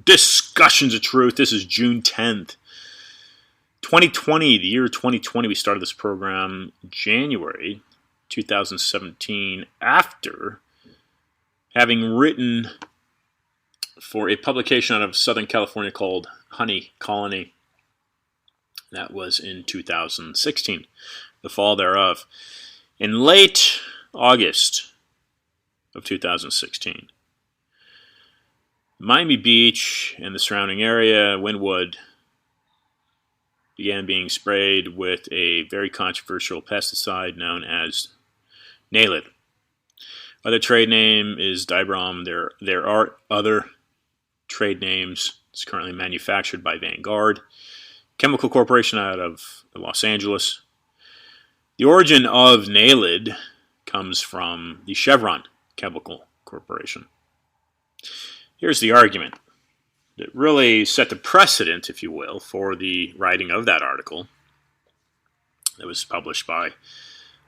Discussions of Truth. This is June 10th, 2020, the year 2020. We started this program January 2017 after having written for a publication out of Southern California called Honey Colony. That was in 2016, the fall thereof. In late August of 2016, Miami Beach and the surrounding area, Wynwood, began being sprayed with a very controversial pesticide known as Naled. Other trade name is Dibrom. There are other trade names. It's currently manufactured by Vanguard Chemical Corporation out of Los Angeles. The origin of Naled comes from the Chevron Chemical Corporation. Here's the argument that really set the precedent, if you will, for the writing of that article that was published by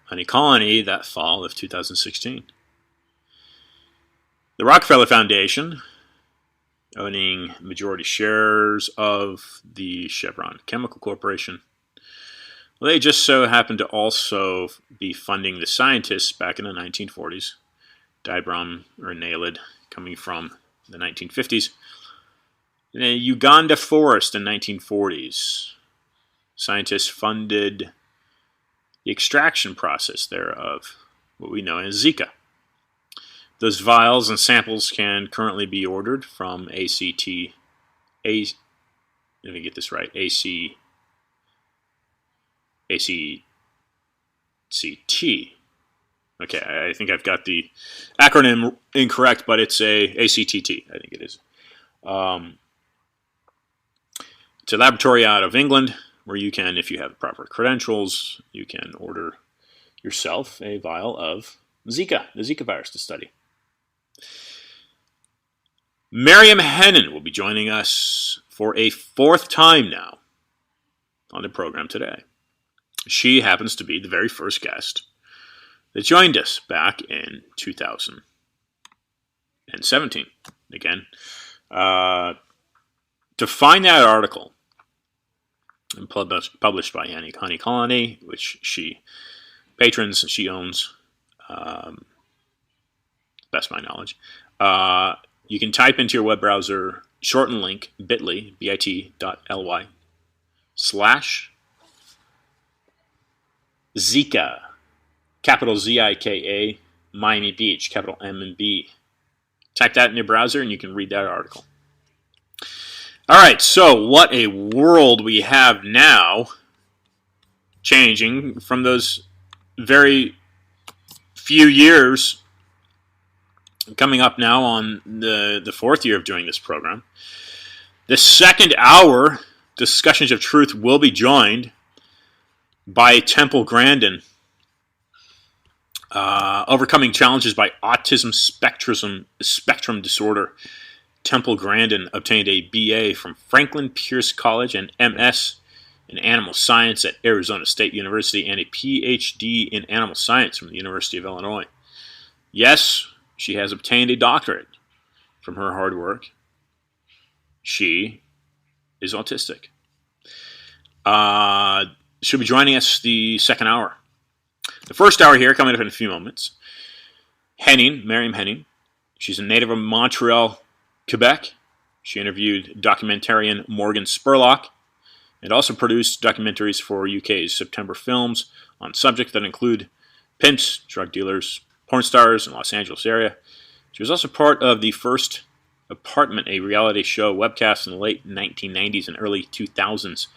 Honey Colony that fall of 2016. The Rockefeller Foundation, owning majority shares of the Chevron Chemical Corporation, well, they just so happened to also be funding the scientists back in the 1940s, Dibrom or Naled, coming from the 1950s. In a Uganda forest in the 1940s, scientists funded the extraction process thereof, what we know as Zika. Those vials and samples can currently be ordered from let me get this right, ACT. Okay, I think I've got the acronym incorrect, but it's ACTT, I think it is. It's a laboratory out of England where you can, if you have proper credentials, you can order yourself a vial of Zika, the Zika virus to study. Maryam Henein will be joining us for a fourth time now on the program today. She happens to be the very first guest that joined us back in 2017. Again, to find that article published by Honey Colony, which she patrons, she owns, best of my knowledge, you can type into your web browser shorten link bit.ly/Zika, capital Zika, Miami Beach, capital M and B. Type that in your browser and you can read that article. All right, so what a world we have now, changing from those very few years coming up now on the fourth year of doing this program. The second hour, Discussions of Truth, will be joined by Temple Grandin, overcoming challenges by autism spectrum disorder. Temple Grandin obtained a BA from Franklin Pierce College and MS in animal science at Arizona State University and a PhD in animal science from the University of Illinois. Yes, she has obtained a doctorate from her hard work. She is autistic. She'll be joining us the second hour. The first hour here, coming up in a few moments, Maryam Henein. She's a native of Montreal, Quebec. She interviewed documentarian Morgan Spurlock and also produced documentaries for UK's September Films on subjects that include pimps, drug dealers, porn stars in the Los Angeles area. She was also part of the First Apartment, a reality show webcast in the late 1990s and early 2000s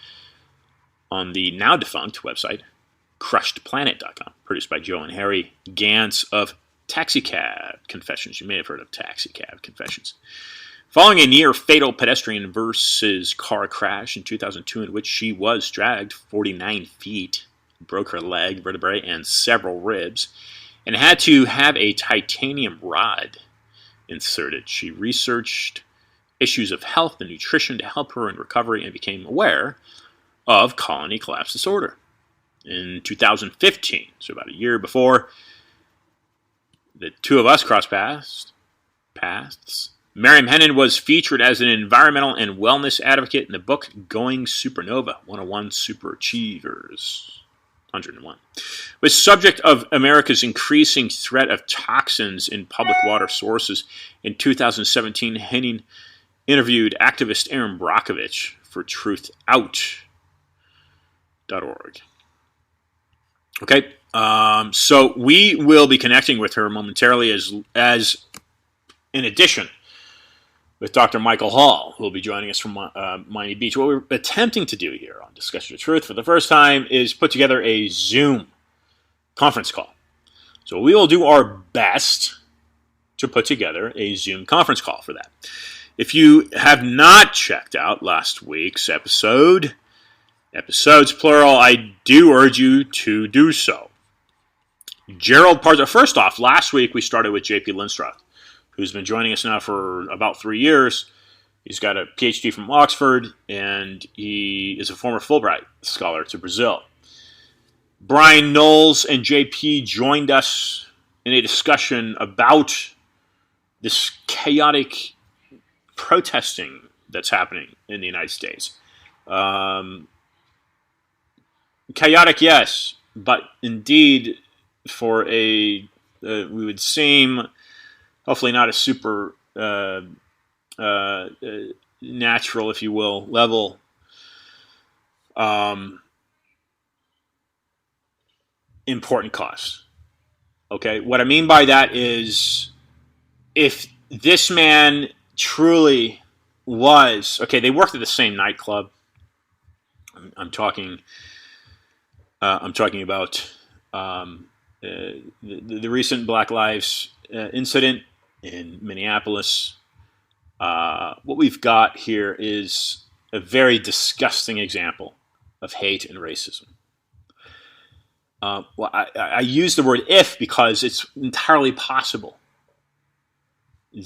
on the now-defunct website crushedplanet.com, produced by Joe and Harry Gantz of Taxicab Confessions. You may have heard of Taxicab Confessions. Following a near-fatal pedestrian versus car crash in 2002 in which she was dragged 49 feet, broke her leg, vertebrae, and several ribs, and had to have a titanium rod inserted, she researched issues of health and nutrition to help her in recovery and became aware of colony collapse disorder. In 2015, so about a year before, the two of us crossed paths Maryam Henein was featured as an environmental and wellness advocate in the book Going Supernova, 101 SuperAchievers. 101. Was subject of America's increasing threat of toxins in public water sources. In 2017, Henein interviewed activist Erin Brokovich for truthout.org. Okay, so we will be connecting with her momentarily as in addition with Dr. Michael Hall, who will be joining us from Miami Beach. What we're attempting to do here on Discussion of Truth for the first time is put together a Zoom conference call. So we will do our best to put together a Zoom conference call for that. If you have not checked out last week's episodes plural, I do urge you to do so. Gerald Parza. First off, last week we started with J.P. Lindstrath, who's been joining us now for about 3 years. He's got a PhD from Oxford, and he is a former Fulbright scholar to Brazil. Brian Knowles and JP joined us in a discussion about this chaotic protesting that's happening in the United States. Chaotic, yes, but indeed for we would seem, hopefully not a super natural, if you will, level. Important cause. Okay, what I mean by that is if this man truly was, okay, they worked at the same nightclub. I'm talking about the recent Black Lives incident in Minneapolis. What we've got here is a very disgusting example of hate and racism. Well, I use the word if because it's entirely possible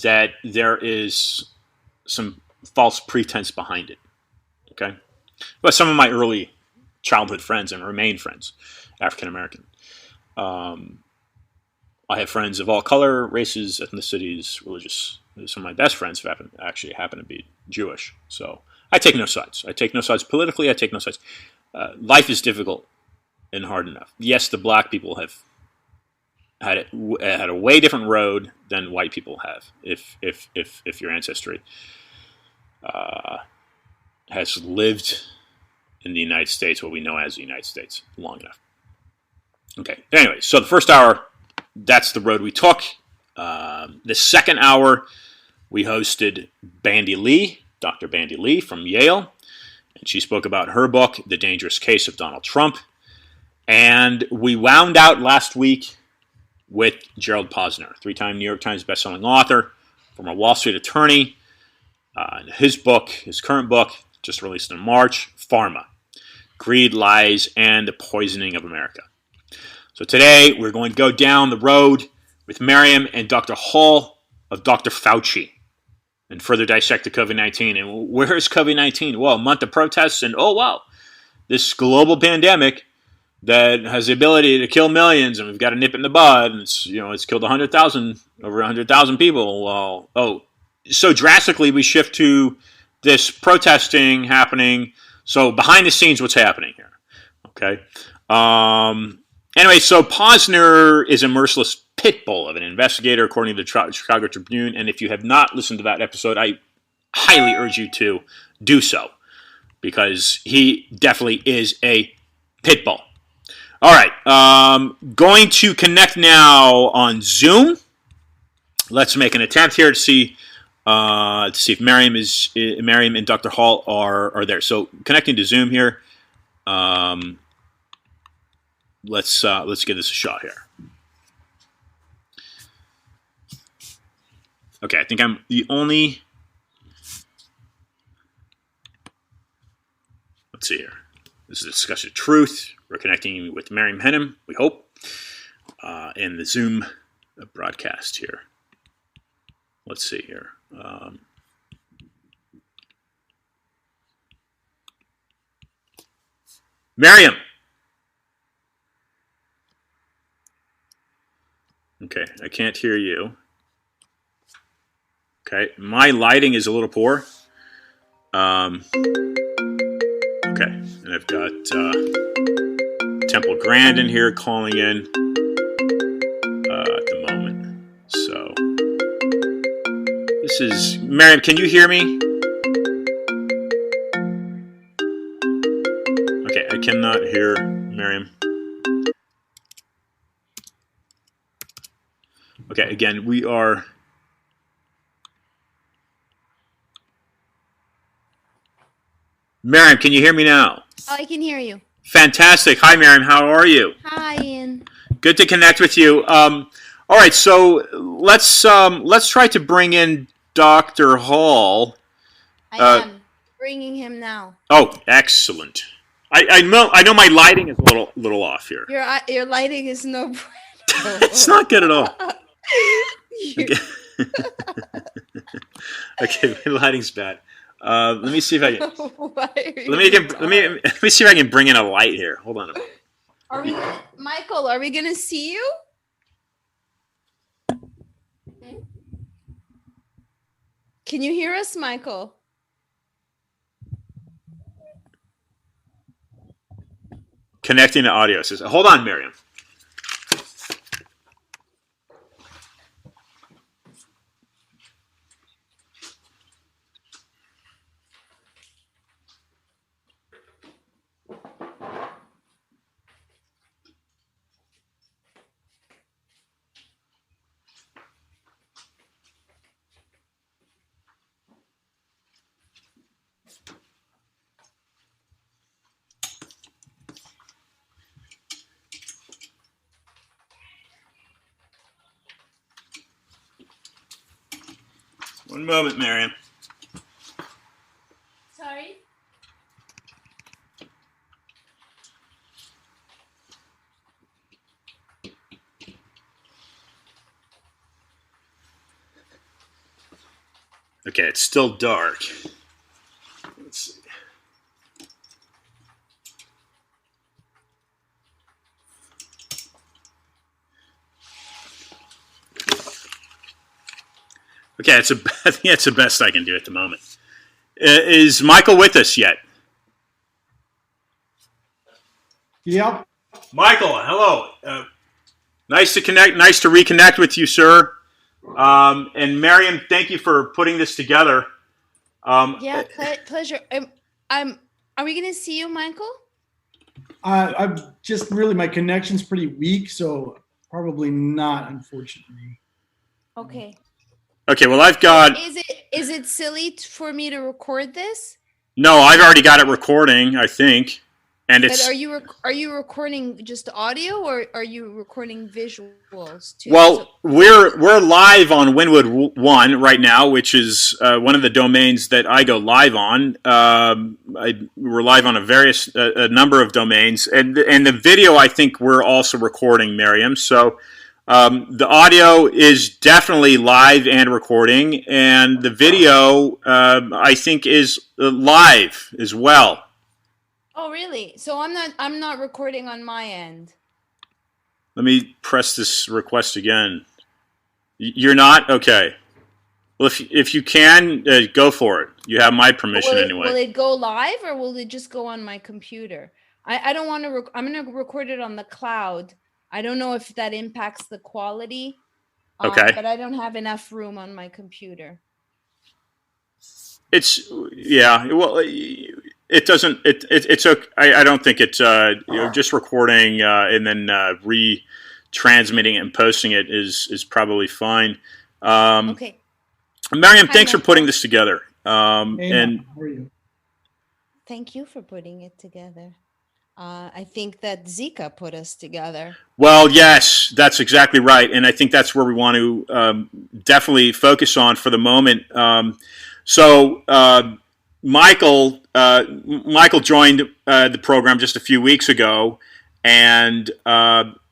that there is some false pretense behind it. Okay? But some of my early childhood friends and remain friends, African American. I have friends of all color, races, ethnicities, religious. Some of my best friends happen to be Jewish. So I take no sides. I take no sides politically. I take no sides. Life is difficult and hard enough. Yes, the black people have had a way different road than white people have. If your ancestry has lived in the United States, what we know as the United States, long enough. Okay. Anyway, so the first hour, that's the road we took. The second hour, we hosted Bandy Lee, Dr. Bandy Lee from Yale, and she spoke about her book, The Dangerous Case of Donald Trump. And we wound out last week with Gerald Posner, 3-time New York Times bestselling author, former Wall Street attorney. His book, his current book, just released in March, Pharma, Greed, Lies, and the Poisoning of America. So today we're going to go down the road with Maryam and Dr. Hall of Dr. Fauci and further dissect the COVID-19. And where is COVID-19? Well, a month of protests and, oh, wow, this global pandemic that has the ability to kill millions, and we've got to nip it in the bud, and it's killed over 100,000 people. Well, so drastically we shift to this protesting happening. So behind the scenes, what's happening here? Okay. Anyway, so Posner is a merciless pit bull of an investigator, according to the Chicago Tribune. And if you have not listened to that episode, I highly urge you to do so, because he definitely is a pit bull. All right, going to connect now on Zoom. Let's make an attempt here to see if Maryam and Dr. Hall are there. So connecting to Zoom here. Let's give this a shot here. Okay, I think I'm the only. Let's see here. This is a discussion of truth. We're connecting with Maryam Henein, we hope, in the Zoom broadcast here. Let's see here. Maryam. Okay, I can't hear you. Okay, my lighting is a little poor. Okay, and I've got Temple Grand in here calling in at the moment. So this is Maryam. Can you hear me? Okay, I cannot hear Maryam. Okay, again, we are. Maryam, can you hear me now? Oh, I can hear you. Fantastic. Hi, Maryam. How are you? Hi, Ian. Good to connect with you. All right, so let's try to bring in Dr. Hall. I am bringing him now. Oh, excellent. I know my lighting is a little off here. Your lighting is no. It's not good at all. Okay, my lighting's bad. Let me see if I can. Let me see if I can bring in a light here. Hold on a minute. Michael, are we gonna see you? Can you hear us, Michael? Connecting to audio system. Hold on, Maryam. One moment, Maryam. Sorry. Okay, it's still dark. Let's see. Okay, I think that's the best I can do at the moment. Is Michael with us yet? Yep. Michael, hello. Nice to connect. Nice to reconnect with you, sir. And Maryam, thank you for putting this together. Yeah, pleasure. Are we gonna see you, Michael? I'm just really, my connection's pretty weak, so probably not, unfortunately. Okay. Okay, well, I've got. Is it silly for me to record this? No, I've already got it recording, I think, and it's. But are you recording just audio, or are you recording visuals too? Well, we're live on Winwood One right now, which is one of the domains that I go live on. We're live on a number of domains, and the video I think we're also recording, Maryam. So. The audio is definitely live and recording, and the video I think is live as well. Oh, really? So I'm not recording on my end. Let me press this request again. You're not? Okay. Well, if you can, go for it. You have my permission anyway. Will it go live, or will it just go on my computer? I don't want to. I'm going to record it on the cloud. I don't know if that impacts the quality. Okay. But I don't have enough room on my computer. Yeah. Well, it doesn't. It's okay. I don't think it's just recording and then retransmitting it and posting it is probably fine. Okay. Maryam, thanks for putting this together. And how are you? Thank you for putting it together. I think that Zika put us together. Well, yes, that's exactly right, and I think that's where we want to definitely focus on for the moment. Michael joined the program just a few weeks ago, and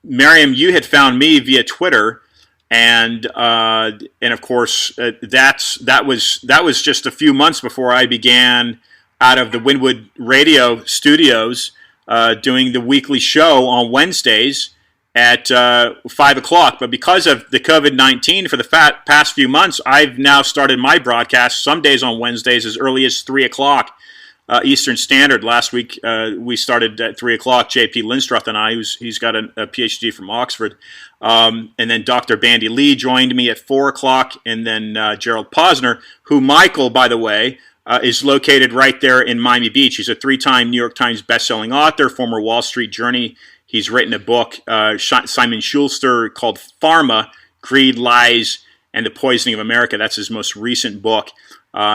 Maryam, you had found me via Twitter, and of course that was just a few months before I began out of the Winwood Radio studios. Doing the weekly show on Wednesdays, at 5 o'clock. But because of the COVID-19 for the past few months, I've now started my broadcast some days on Wednesdays as early as 3 o'clock Eastern Standard. Last week we started at 3 o'clock. J.P. Lindstruth and I, he's got a PhD from Oxford. And then Dr. Bandy Lee joined me at 4 o'clock. And then Gerald Posner, who Michael, by the way, is located right there in Miami Beach. He's a 3-time New York Times bestselling author, former Wall Street Journey. He's written a book, Simon Schuster, called Pharma, Greed, Lies, and the Poisoning of America. That's his most recent book.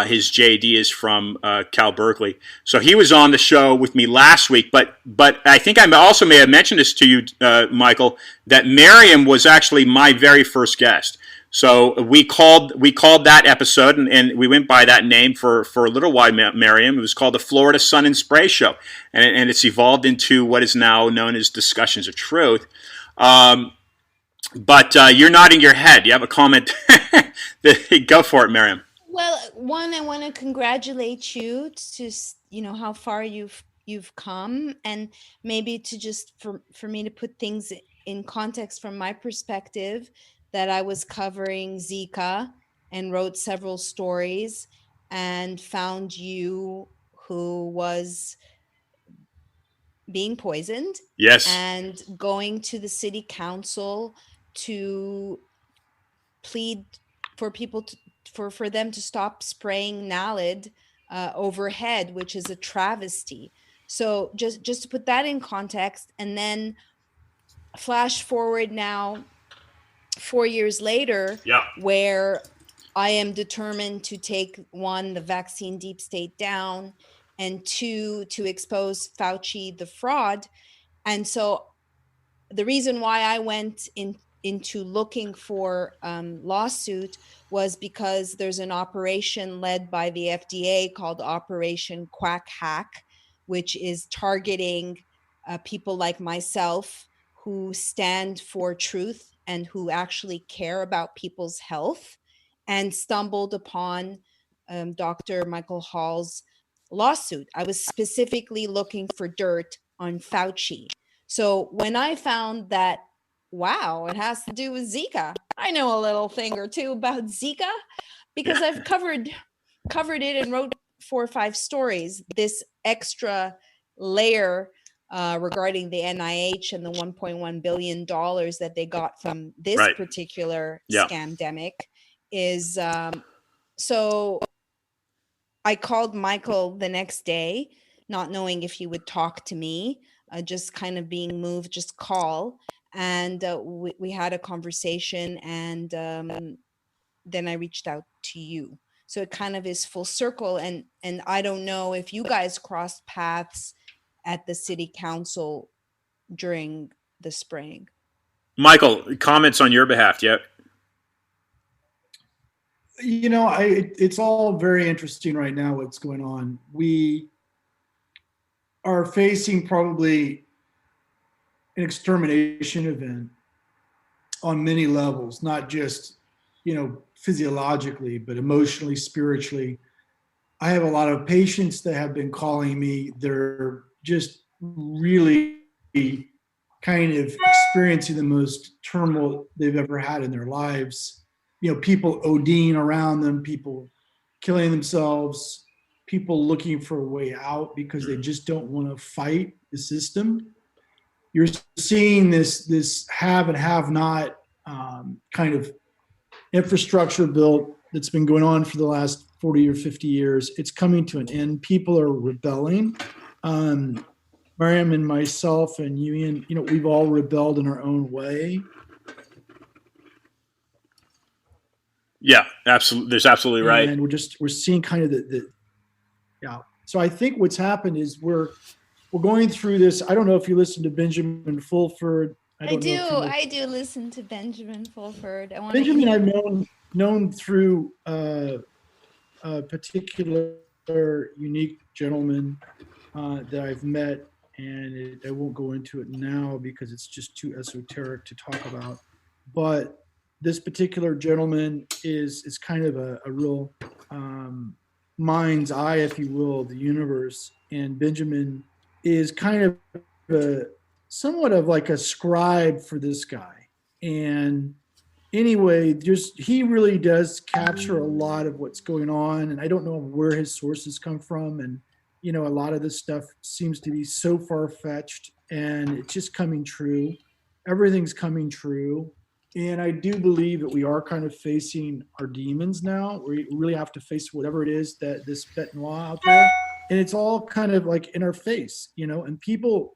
His JD is from Cal Berkeley. So he was on the show with me last week, but I think I also may have mentioned this to you, Michael, that Maryam was actually my very first guest. So we called that episode, and we went by that name for a little while, Maryam. It was called the Florida Sun and Spray Show, and it's evolved into what is now known as Discussions of Truth. But you're nodding your head. You have a comment? Go for it, Maryam. Well, one, I want to congratulate you to how far you've come, and maybe to just for me to put things in context from my perspective, that I was covering Zika and wrote several stories and found you who was being poisoned. Yes. And going to the city council to plead for people for them to stop spraying Naled overhead, which is a travesty. So just to put that in context, and then flash forward now 4 years later, where I am determined to take, 1, the vaccine deep state down, and 2, to expose Fauci, the fraud. And so the reason why I went into looking for lawsuit was because there's an operation led by the FDA called Operation Quack Hack, which is targeting people like myself who stand for truth and who actually care about people's health, and stumbled upon Dr. Michael Hall's lawsuit. I was specifically looking for dirt on Fauci. So when I found that, wow, it has to do with Zika, I know a little thing or two about Zika because I've covered it and wrote 4 or 5 stories. This extra layer regarding the NIH and the $1.1 billion that they got from this particular scamdemic is so I called Michael the next day, not knowing if he would talk to me, just kind of being moved, just call. And we had a conversation, and then I reached out to you. So it kind of is full circle. And I don't know if you guys crossed paths at the city council during the spring. Michael, comments on your behalf? Yep. It's all very interesting right now what's going on. We are facing probably an extermination event on many levels, not just, physiologically, but emotionally, spiritually. I have a lot of patients that have been calling me. They're just really kind of experiencing the most turmoil they've ever had in their lives. People ODing around them, people killing themselves, people looking for a way out because they just don't want to fight the system. You're seeing this have and have not kind of infrastructure built that's been going on for the last 40 or 50 years. It's coming to an end. People are rebelling. Maryam and myself and you, Ian, we've all rebelled in our own way. Yeah, absolutely. There's absolutely right. And we're seeing kind of the So I think what's happened is we're going through this. I don't know if you listen to Benjamin Fulford. I do listen to Benjamin Fulford. Benjamin I've known through a particular unique gentleman that I've met, and I won't go into it now because it's just too esoteric to talk about. But this particular gentleman is kind of a real mind's eye, if you will, of the universe. And Benjamin is kind of somewhat of like a scribe for this guy. And anyway, just he really does capture a lot of what's going on. And I don't know where his sources come from. And, a lot of this stuff seems to be so far fetched and it's just coming true. Everything's coming true. And I do believe that we are kind of facing our demons now. We really have to face whatever it is that this bête noire out there. And it's all kind of like in our face, and people,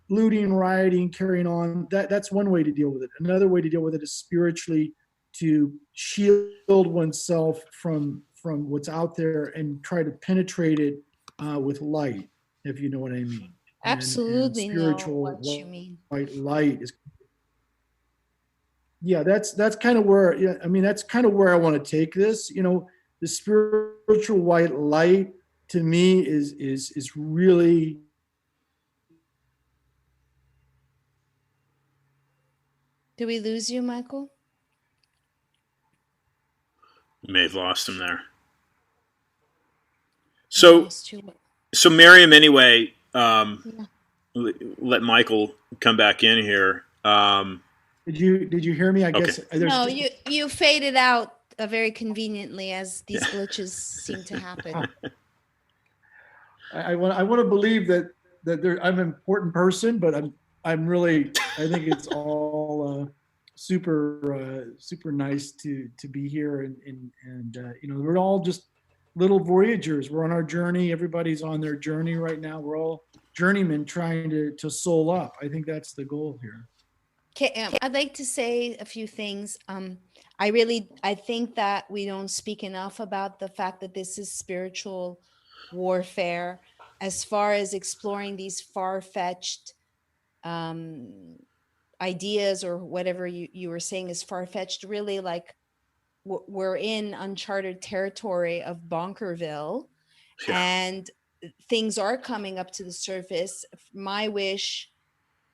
looting, rioting, carrying on. That's one way to deal with it. Another way to deal with it is spiritually, to shield oneself from what's out there and try to penetrate it with light, if you know what I mean. Absolutely and know spiritual what you mean. white light is. Yeah, that's kind of where. Yeah, I mean, that's kind of where I want to take this. The spiritual white light to me is really. Did we lose you, Michael? We may have lost him there. So Maryam, anyway, let Michael come back in here. Did you hear me? I guess. No, you faded out very conveniently as these glitches seem to happen. I want to believe that I'm an important person, but I'm really, I think it's all super nice to be here and we're all just little voyagers. We're on our journey. Everybody's on their journey right now. We're all journeymen trying to soul up. I think that's the goal here. Okay, I'd like to say a few things. I think that we don't speak enough about the fact that this is spiritual warfare, as far as exploring these far-fetched ideas, or whatever you were saying is far-fetched. Really, like, we're in uncharted territory of Bonkerville, and things are coming up to the surface. My wish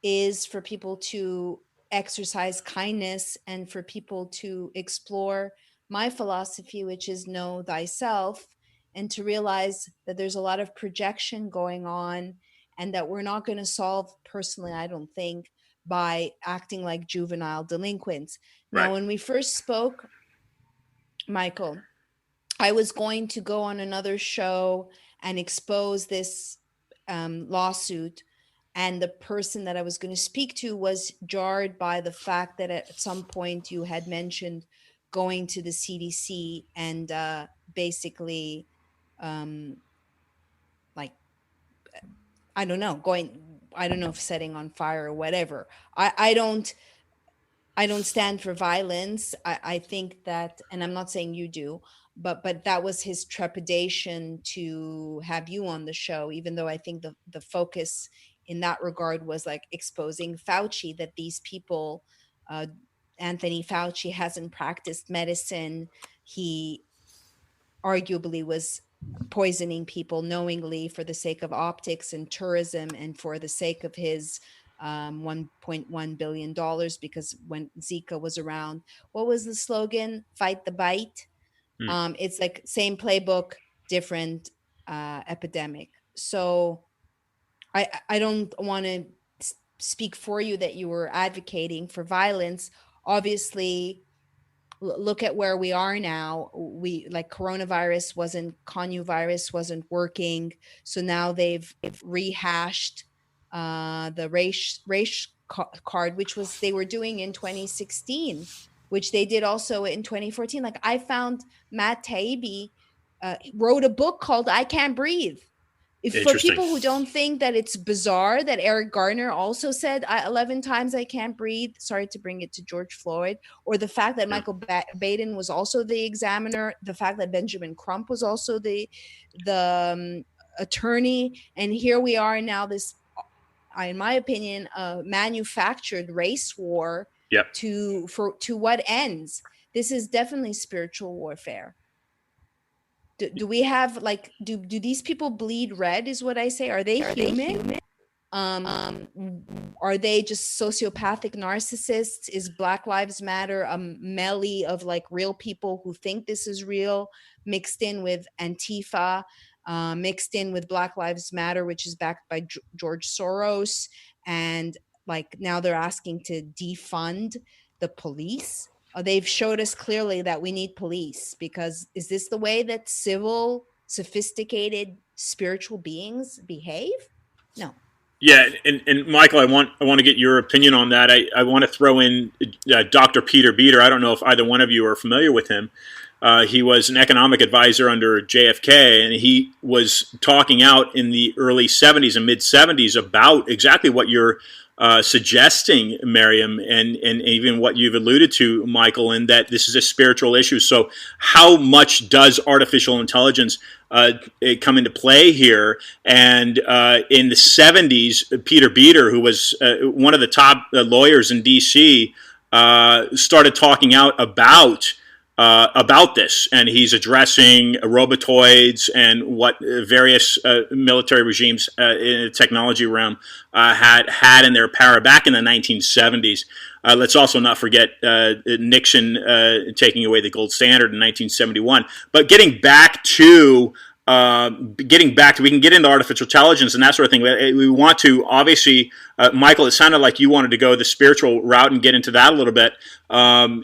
is for people to exercise kindness and for people to explore my philosophy, which is know thyself, and to realize that there's a lot of projection going on and that we're not going to solve, personally, I don't think, by acting like juvenile delinquents. Now, when we first spoke, Michael, I was going to go on another show and expose this lawsuit. And the person that I was going to speak to was jarred by the fact that at some point you had mentioned going to the CDC and basically, like, I don't know if setting on fire or whatever. I don't stand for violence. I think that, and I'm not saying you do, but that was his trepidation to have you on the show, even though I think the focus in that regard was like exposing Fauci, that these people, Anthony Fauci hasn't practiced medicine. He arguably was poisoning people knowingly for the sake of optics and tourism and for the sake of his $1.1 billion, because when Zika was around, what was the slogan? Fight the bite. It's like same playbook, different epidemic. So I don't want to speak for you that you were advocating for violence. Obviously, look at where we are now. We, like, coronavirus wasn't working. So now they've rehashed the race card, which was they were doing in 2016, which they did also in 2014. Like, I found Matt Taibbi wrote a book called I Can't Breathe. For people who don't think that it's bizarre that Eric Garner also said 11 times I can't breathe, sorry to bring it to George Floyd, or the fact that Michael Baden was also the examiner, the fact that Benjamin Crump was also the attorney, and here we are now, this, in my opinion, manufactured race war. To what ends? This is definitely spiritual warfare. Do we have, like, do these people bleed red, is what I say? Are they human? Are they just sociopathic narcissists? Is Black Lives Matter a melee of like real people who think this is real mixed in with Antifa? mixed in with Black Lives Matter, which is backed by George Soros. And like now they're asking to defund the police. They've showed us clearly that we need police, because is this the way that civil, sophisticated, spiritual beings behave? No. Yeah, and Michael, I want to get your opinion on that. I want to throw in Dr. Peter Beater. I don't know if either one of you are familiar with him. He was an economic advisor under JFK, and he was talking out in the early 70s and mid 70s about exactly what you're suggesting, Maryam, and even what you've alluded to, Michael, and that this is a spiritual issue. So how much does artificial intelligence come into play here? And in the 70s, Peter Beater, who was one of the top lawyers in D.C., started talking out about this, and he's addressing robotoids and what various military regimes in the technology realm had in their power back in the 1970s. Let's also not forget Nixon taking away the gold standard in 1971. But getting back to we can get into artificial intelligence and that sort of thing. We want to, obviously, Michael, it sounded like you wanted to go the spiritual route and get into that a little bit. Of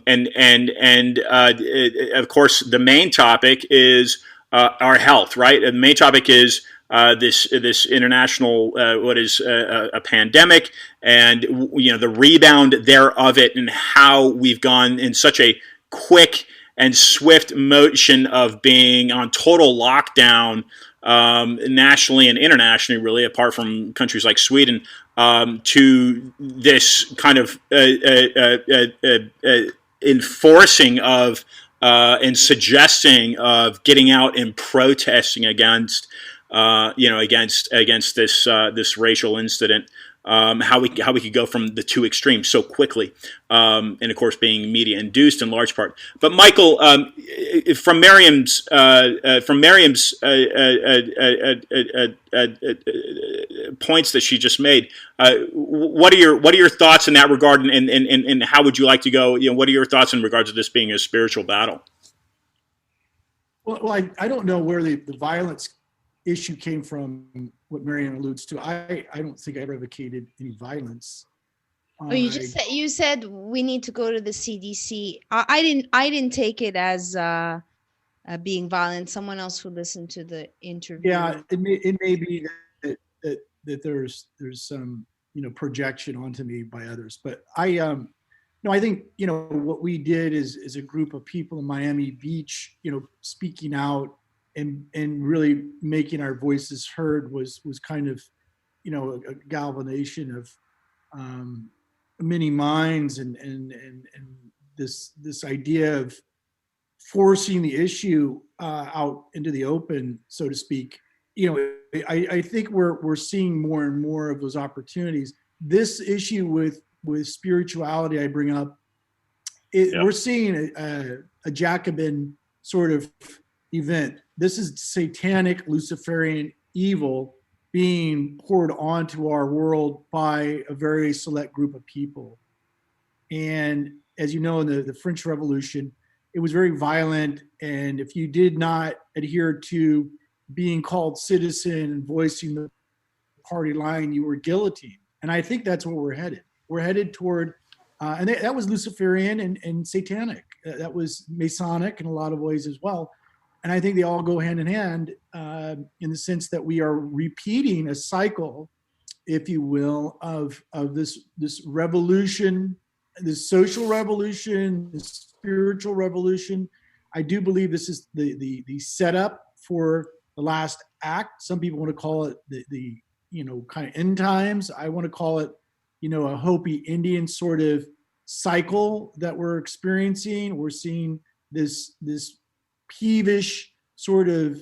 course, the main topic is our health, right? And the main topic is this international what is a pandemic, and the rebound thereof it, and how we've gone in such a quick and swift motion of being on total lockdown nationally and internationally, really, apart from countries like Sweden, to this kind of enforcing of and suggesting of getting out and protesting against against this racial incident. How we could go from the two extremes so quickly, and of course being media induced in large part. But Michael, from Maryam's points that she just made, what are your thoughts in that regard, and how would you like to go? What are your thoughts in regards to this being a spiritual battle? Well, I don't know where the violence issue came from, what Maryam alludes to. I don't think I ever advocated any violence. You said we need to go to the CDC. I didn't take it as being violent. Someone else who listened to the interview. Yeah, it may be that there's some projection onto me by others, but I think what we did is a group of people in Miami Beach, speaking out and really making our voices heard was kind of a galvanization of many minds, and this idea of forcing the issue out into the open, so to speak. I think we're seeing more and more of those opportunities. This issue with spirituality I bring up, we're seeing a Jacobin sort of event. This is satanic Luciferian evil being poured onto our world by a very select group of people. And as you know, in the French Revolution, it was very violent. And if you did not adhere to being called citizen and voicing the party line, you were guillotined. And I think that's where we're headed. We're headed toward, and that was Luciferian and satanic. That was Masonic in a lot of ways as well. And I think they all go hand in hand in the sense that we are repeating a cycle, if you will, of this revolution, this social revolution, this spiritual revolution. I do believe this is the setup for the last act. Some people want to call it the kind of end times. I want to call it a Hopi Indian sort of cycle that we're experiencing. We're seeing this peevish sort of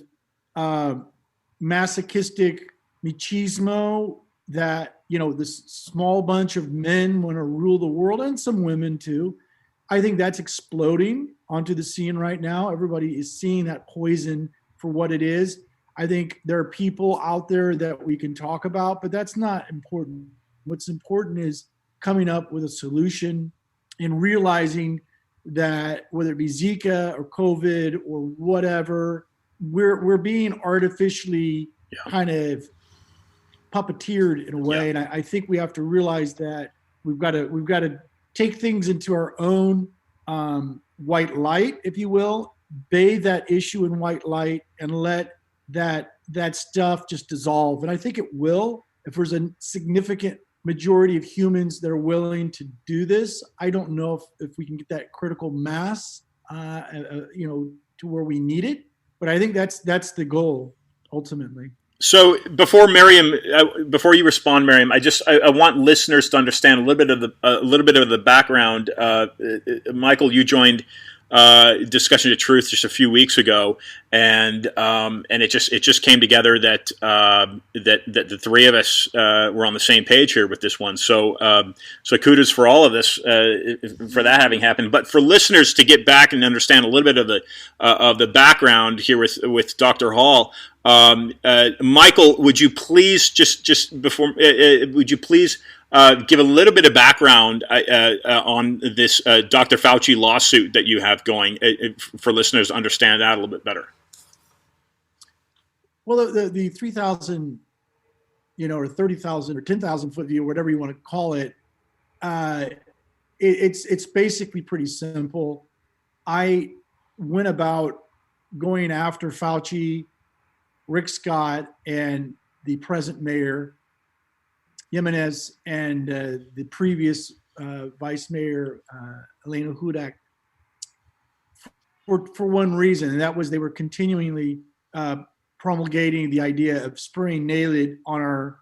masochistic machismo that this small bunch of men want to rule the world, and some women too. I think that's exploding onto the scene right now. Everybody is seeing that poison for what it is. I think there are people out there that we can talk about, but that's not important. What's important is coming up with a solution and realizing that whether it be Zika or COVID or whatever, we're being artificially Yeah. kind of puppeteered in a way, Yeah. and I think we have to realize that we've got to take things into our own white light, if you will, bathe that issue in white light, and let that stuff just dissolve. And I think it will, if there's a significant majority of humans that are willing to do this. I don't know if we can get that critical mass, to where we need it, but I think that's the goal ultimately. So before you respond, Maryam, I want listeners to understand a little bit of the background. Michael, you joined Discussion of Truth just a few weeks ago, and it just came together that the three of us were on the same page here with this one. So kudos for all of this for that having happened. But for listeners to get back and understand a little bit of the background here with Dr. Hall. Michael, would you please give a little bit of background on this Dr. Fauci lawsuit that you have going for listeners to understand that a little bit better? Well, the 3,000, or 30,000 or 10,000 foot view, whatever you want to call it, it's basically pretty simple. I went about going after Fauci, Rick Scott, and the present mayor, Jimenez, and the previous vice mayor, Elena Hudak, for one reason, and that was they were continually promulgating the idea of spraying NALED on our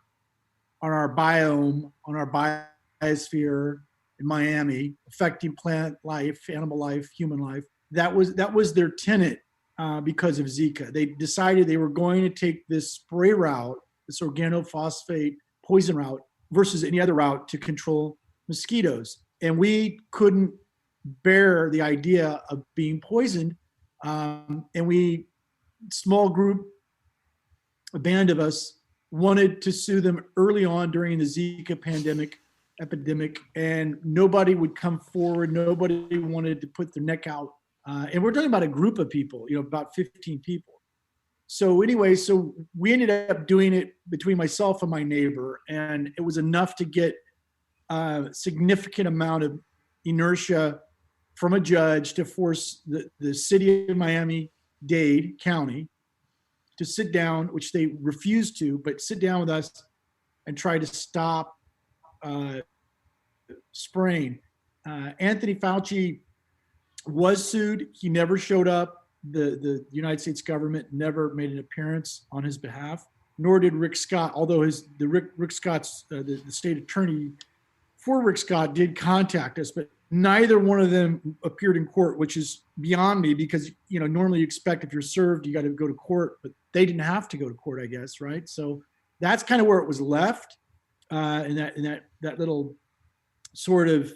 biome, on our biosphere in Miami, affecting plant life, animal life, human life. That was their tenet. Because of Zika, they decided they were going to take this spray route, this organophosphate poison route, versus any other route to control mosquitoes. And we couldn't bear the idea of being poisoned. And small group, a band of us, wanted to sue them early on during the Zika epidemic, and nobody would come forward. Nobody wanted to put their neck out. And we're talking about a group of people, about 15 people. So anyway, so we ended up doing it between myself and my neighbor, and it was enough to get a significant amount of inertia from a judge to force the city of Miami-Dade County to sit down, which they refused to, but sit down with us and try to stop spraying. Anthony Fauci was sued. He never showed up. The United States government never made an appearance on his behalf, nor did Rick Scott, although Rick Scott's, the state attorney for Rick Scott did contact us, but neither one of them appeared in court, which is beyond me because, normally you expect if you're served, you got to go to court, but they didn't have to go to court, I guess, right? So that's kind of where it was left in that little sort of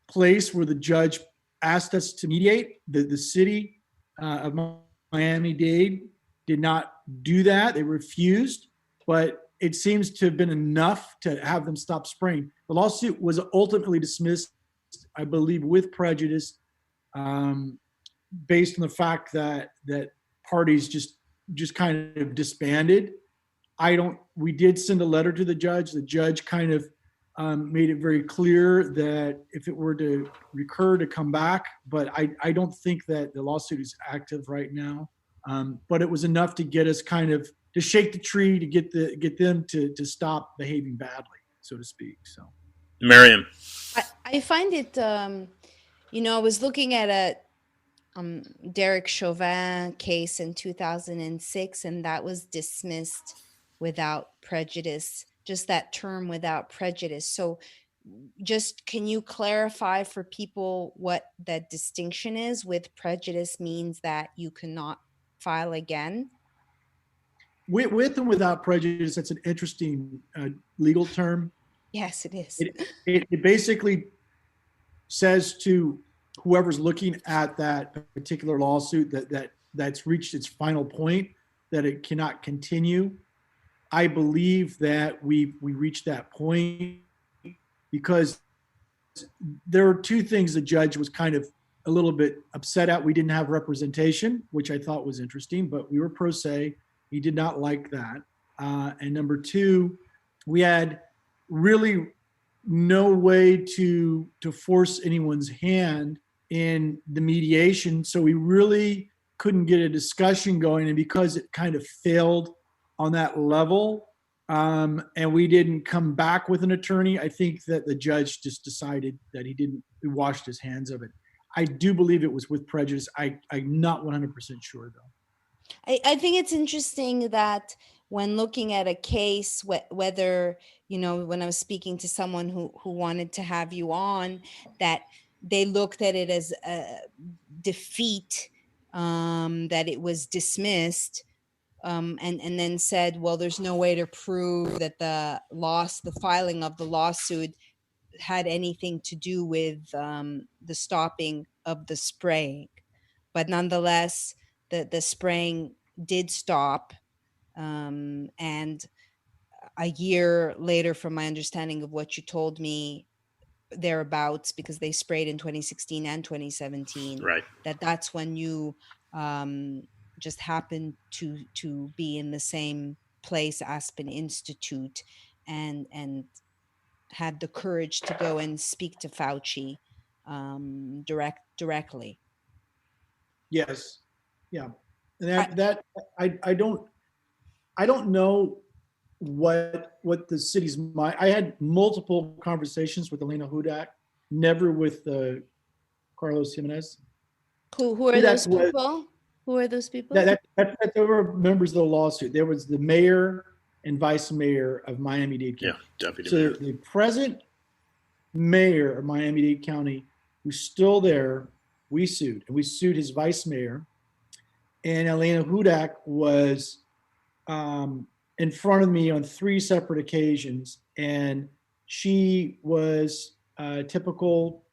place where the judge asked us to mediate. The city of Miami-Dade did not do that. They refused, but it seems to have been enough to have them stop spraying. The lawsuit was ultimately dismissed, I believe, with prejudice, based on the fact that parties just kind of disbanded. We did send a letter to the judge. The judge kind of made it very clear that if it were to recur, to come back, but I don't think that the lawsuit is active right now. But it was enough to get us kind of to shake the tree, to get them to stop behaving badly, so to speak. So, Maryam, I find it. I was looking at a Derek Chauvin case in 2006, and that was dismissed without prejudice. Just that term, without prejudice. So just can you clarify for people what that distinction is? With prejudice means that you cannot file again? With and without prejudice, that's an interesting legal term. Yes, it is. It basically says to whoever's looking at that particular lawsuit that's reached its final point, that it cannot continue. I believe that we reached that point because there are two things the judge was kind of a little bit upset at. We didn't have representation, which I thought was interesting, but we were pro se. He did not like that. And number two, we had really no way to force anyone's hand in the mediation. So we really couldn't get a discussion going. And because it kind of failed on that level, and we didn't come back with an attorney, I think that the judge just decided that he washed his hands of it. I do believe it was with prejudice. I'm not 100% sure though. I think it's interesting that when looking at a case, whether, when I was speaking to someone who wanted to have you on, that they looked at it as a defeat, that it was dismissed, and then said, well, there's no way to prove that the filing of the lawsuit had anything to do with the stopping of the spraying. But nonetheless, the spraying did stop. And a year later, from my understanding of what you told me, thereabouts, because they sprayed in 2016 and 2017, Right. that's when you just happened to be in the same place, Aspen Institute, and had the courage to go and speak to Fauci directly. Yes. Yeah. And I don't know what the city's mind. I had multiple conversations with Elena Hudak, never with Carlos Jimenez. Who are those people? Who are those people? That there were members of the lawsuit. There was the mayor and vice mayor of Miami-Dade County. Yeah, deputy so mayor. The present mayor of Miami-Dade County, who's still there, we sued. And we sued his vice mayor. And Elena Hudak was in front of me on 3 separate occasions. And she was a typical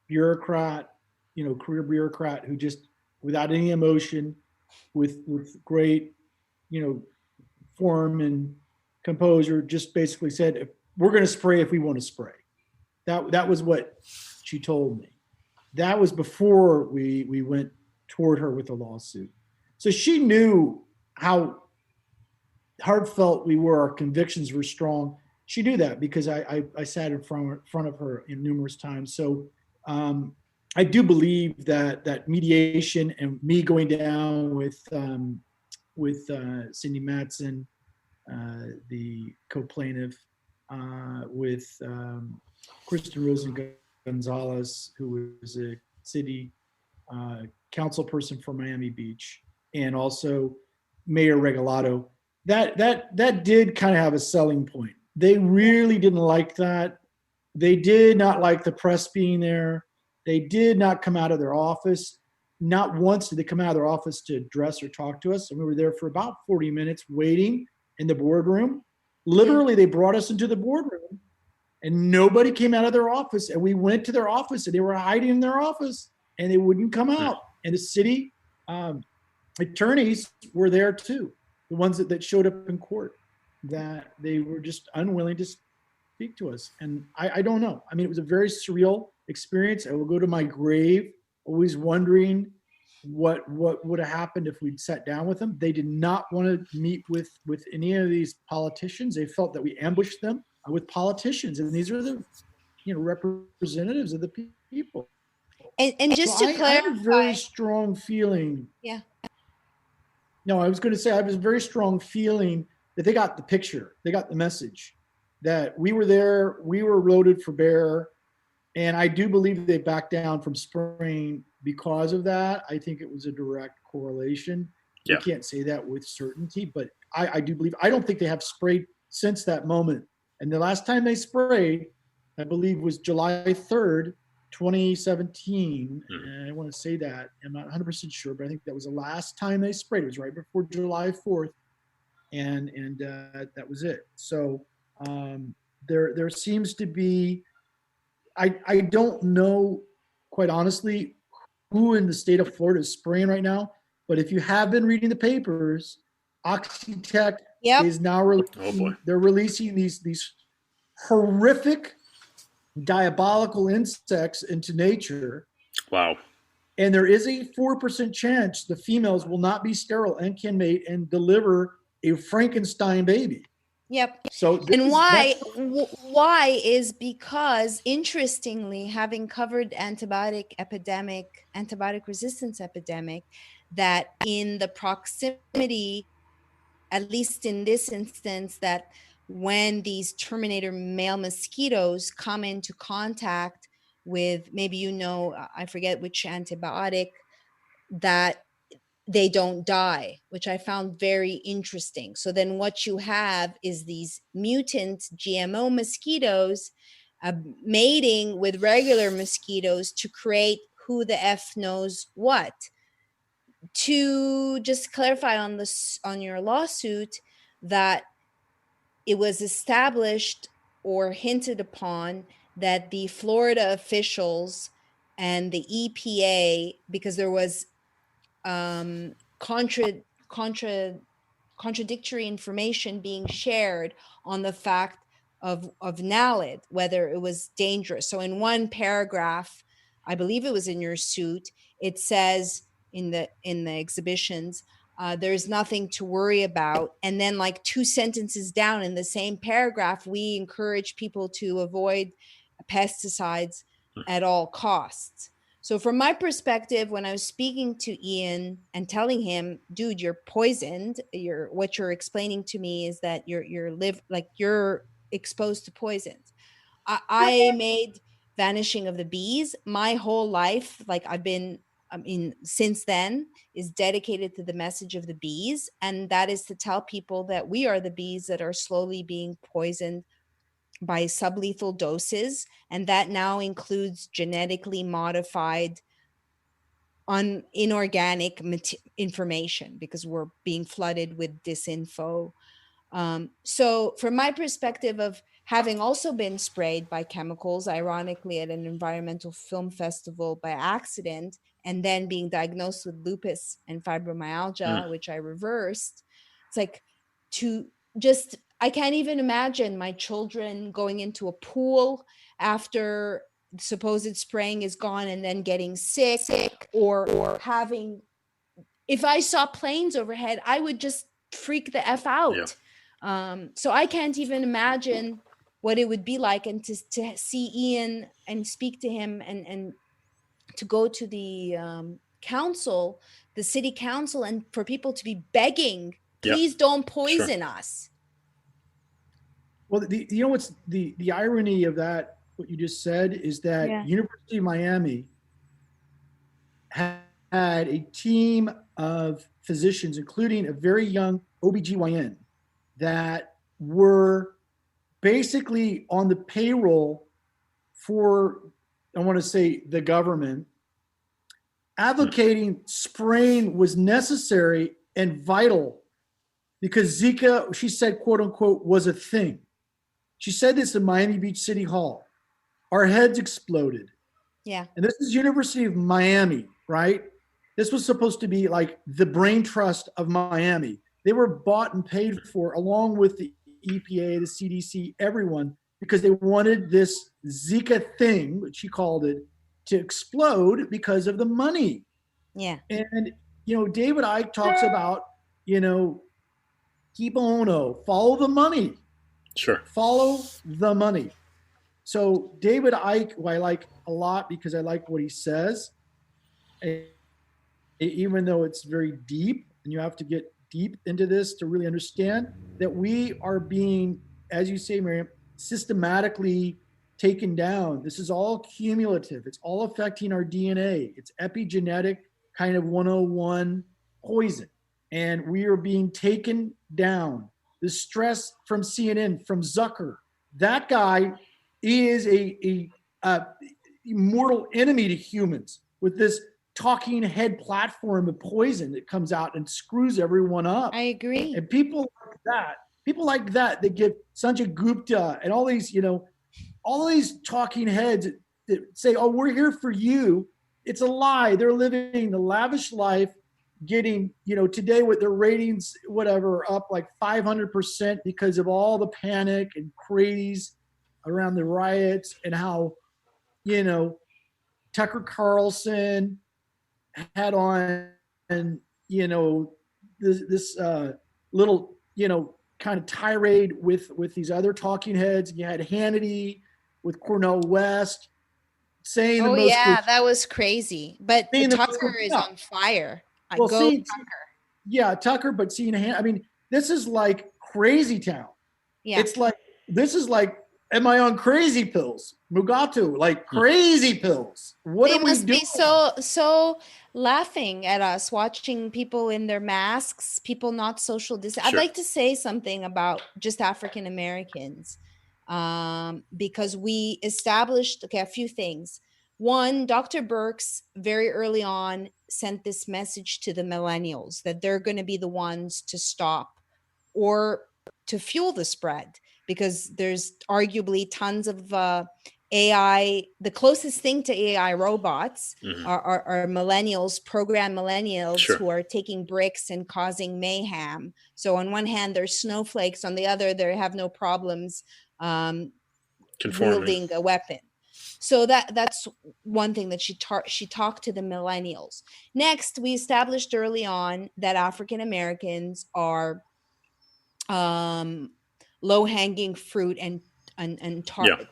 bureaucrat, career bureaucrat who just, without any emotion, with great, form and composure, just basically said, we're going to spray if we want to spray. That was what she told me. That was before we went toward her with the lawsuit. So she knew how heartfelt we were. Our convictions were strong. She knew that because I sat in front of her numerous times. So I do believe that mediation and me going down with Cindy Mattson, the co-plaintiff, with Kristen Rosen Gonzalez, who was a city council person for Miami Beach, and also Mayor Regalado. That did kind of have a selling point. They really didn't like that. They did not like the press being there. They did not come out of their office. Not once did they come out of their office to address or talk to us. And we were there for about 40 minutes waiting in the boardroom. Literally, they brought us into the boardroom and nobody came out of their office. And we went to their office and they were hiding in their office and they wouldn't come out. And the city attorneys were there too. The ones that showed up in court, that they were just unwilling to speak to us. And I don't know. I mean, it was a very surreal experience. I will go to my grave always wondering what would have happened if we'd sat down with them. They did not want to meet with any of these politicians. They felt that we ambushed them with politicians, and these are the representatives of the people. And just to clarify, I have a very strong feeling. Yeah. No, I was going to say I have a very strong feeling that they got the picture, they got the message, that we were there, we were loaded for bear, and I do believe they backed down from spraying because of that. I think it was a direct correlation. Yeah. You can't say that with certainty, but I do believe. I don't think they have sprayed since that moment. And the last time they sprayed, I believe, was July 3rd, 2017. And I want to say that. I'm not 100% sure, but I think that was the last time they sprayed. It was right before July 4th. And that was it. So there seems to be, I don't know, quite honestly, who in the state of Florida is spraying right now. But if you have been reading the papers, Oxitec is now releasing, they're releasing these horrific, diabolical insects into nature. Wow. And there is a 4% chance the females will not be sterile and can mate and deliver a Frankenstein baby. Yep. So And why is because, interestingly, having covered antibiotic resistance epidemic, that in the proximity, at least in this instance, that when these Terminator male mosquitoes come into contact with, maybe, I forget which antibiotic, that they don't die, which I found very interesting. So then what you have is these mutant GMO mosquitoes mating with regular mosquitoes to create who the F knows what. To just clarify on your lawsuit, that it was established or hinted upon that the Florida officials and the EPA, because there was contradictory information being shared on the fact of naled, whether it was dangerous. So in one paragraph, I believe it was in your suit, it says in the exhibitions, there's nothing to worry about. And then like 2 sentences down in the same paragraph, we encourage people to avoid pesticides at all costs. So from my perspective, when I was speaking to Ian and telling him, dude, you're poisoned, what you're explaining to me is that you're exposed to poisons. I made Vanishing of the Bees. My whole life, since then, is dedicated to the message of the bees. And that is to tell people that we are the bees that are slowly being poisoned by sublethal doses, and that now includes genetically modified inorganic information, because we're being flooded with disinfo. So from my perspective of having also been sprayed by chemicals, ironically at an environmental film festival by accident, and then being diagnosed with lupus and fibromyalgia, which I reversed, it's like I can't even imagine my children going into a pool after supposed spraying is gone and then getting sick, or having, if I saw planes overhead, I would just freak the F out. Yeah. So I can't even imagine what it would be like, and to see Ian and speak to him, and to go to the council, the city council, and for people to be begging, please don't poison us. Well, what's the irony of that, what you just said, is that University of Miami had a team of physicians, including a very young OBGYN, that were basically on the payroll for, I want to say, the government, advocating spraying was necessary and vital because Zika, she said, quote unquote, was a thing. She said this in Miami Beach City Hall. Our heads exploded. Yeah. And this is University of Miami, right? This was supposed to be like the brain trust of Miami. They were bought and paid for along with the EPA, the CDC, everyone, because they wanted this Zika thing, which she called it, to explode because of the money. Yeah. And, David Icke talks about, keep ono, follow the money. Sure. Follow the money. So David Icke, who I like a lot because I like what he says, even though it's very deep, and you have to get deep into this to really understand that we are being, as you say, Maryam, systematically taken down. This is all cumulative. It's all affecting our DNA. It's epigenetic kind of 101 poison. And we are being taken down. The stress from CNN, from Zucker, that guy is a mortal enemy to humans with this talking head platform of poison that comes out and screws everyone up. I agree. And people like that, they give Sanjay Gupta and all these talking heads that say, oh, we're here for you. It's a lie. They're living the lavish life, getting, today with their ratings, whatever, up like 500% because of all the panic and craze around the riots, and how, Tucker Carlson had on, this little, kind of tirade with these other talking heads. You had Hannity with Cornel West saying the Oh most, yeah, that was crazy. But saying the most, Tucker is yeah. on fire. I Well, go see, yeah, Tucker, but seeing I mean, this is like crazy town. Yeah. It's like, this is like, am I on crazy pills? Mugatu, like crazy pills. What They are we must doing? be so laughing at us, watching people in their masks, people not social distance. I'd Sure. like to say something about just African Americans, because we established a few things. One, Dr. Birx very early on sent this message to the millennials that they're going to be the ones to stop or to fuel the spread, because there's arguably tons of AI. The closest thing to AI robots are millennials, programmed millennials, Sure. who are taking bricks and causing mayhem. So on one hand, they're snowflakes. On the other, they have no problems wielding a weapon. So that's one thing that she talked to the millennials. Next, we established early on that African Americans are low hanging fruit and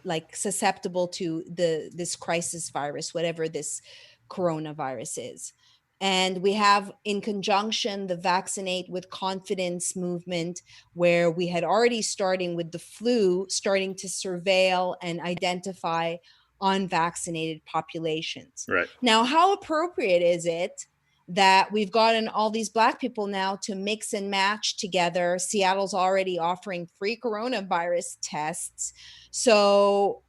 like susceptible to this crisis virus, whatever this coronavirus is. And we have, in conjunction, the Vaccinate with Confidence movement, where we had already, starting with the flu, starting to surveil and identify unvaccinated populations. Right. Now, how appropriate is it that we've gotten all these Black people now to mix and match together? Seattle's already offering free coronavirus tests. So,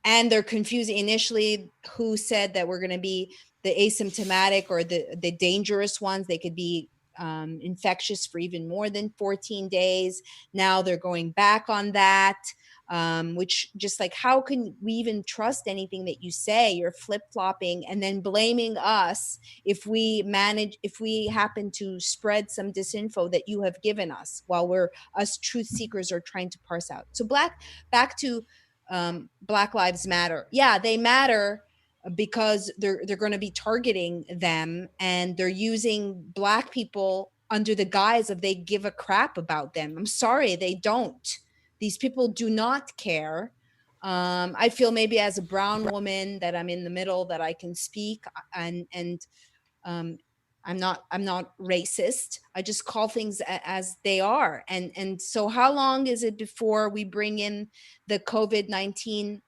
and they're confusing initially who said that we're going to be the asymptomatic or the dangerous ones. They could be infectious for even more than 14 days. Now they're going back on that. Which, just like, how can we even trust anything that you say? You're flip-flopping and then blaming us if we happen to spread some disinfo that you have given us, while us truth seekers are trying to parse out. So back to Black Lives Matter. Yeah, they matter because they're going to be targeting them, and they're using Black people under the guise of they give a crap about them. I'm sorry, they don't. These people do not care. I feel maybe as a brown woman that I'm in the middle, that I can speak, and I'm not racist. I just call things as they are. And so how long is it before we bring in the COVID-19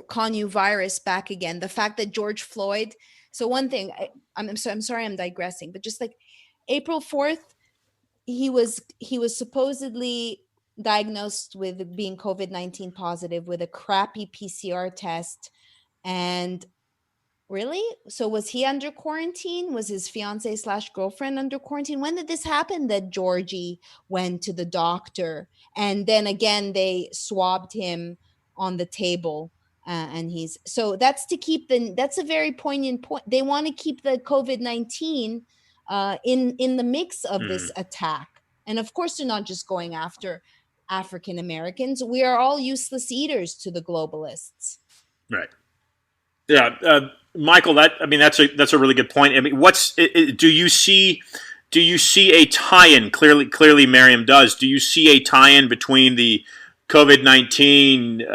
connu virus back again? The fact that George Floyd. So one thing, I'm sorry, I'm digressing, but just like April 4th, he was supposedly diagnosed with being COVID-19 positive with a crappy PCR test. And really? So was he under quarantine? Was his fiance / girlfriend under quarantine? When did this happen that Georgie went to the doctor and then again they swabbed him on the table? And so that's to keep that's a very poignant point. They want to keep the COVID-19 in the mix of this attack. And of course, they're not just going after African Americans. We are all useless eaters to the globalists. Right. Yeah, Michael. That's a really good point. I mean, do you see a tie-in? Clearly, Maryam does. Do you see a tie-in between the COVID-19